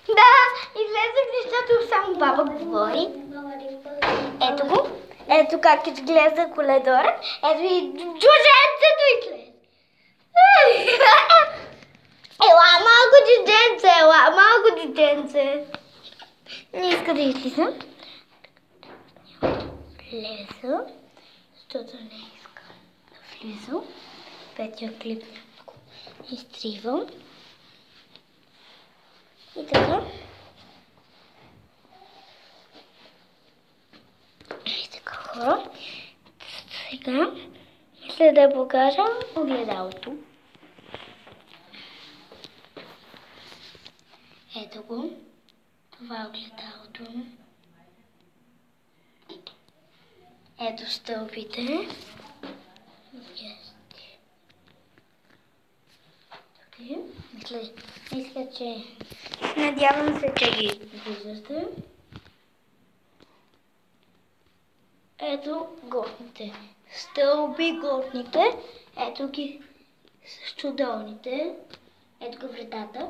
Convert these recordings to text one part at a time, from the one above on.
Да, излезах, защото само баба говори. Ето го. Ето как изглежда коледора. Ето и джудженцето излезе. Ела, малко джудженце, ела, малко джудженце. Не иска да излиза. Влеза, защото не иска да влиза. Петия клип няколко изтривам. И така. И така, хора. Сега мисля да покажа огледалото. Ето го. Това е огледалото. Ето стълбите. Мисля, че... Надявам се, че ги виждате. Ето горните стълби, горните. Ето ги също долните. Ето го вратата.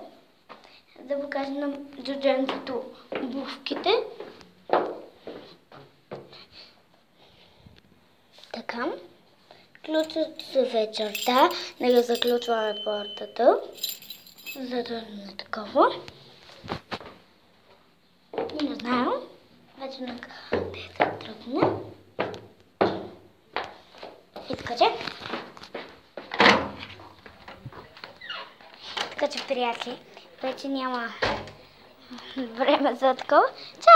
Да покажа на джудженцето обувките. Така. Ключът за вечерта. Нека заключваме портата. За да не такова. И не знам. Вече на къде да тръгне. И така че. Така че, приятели, вече няма време за такова. Чао!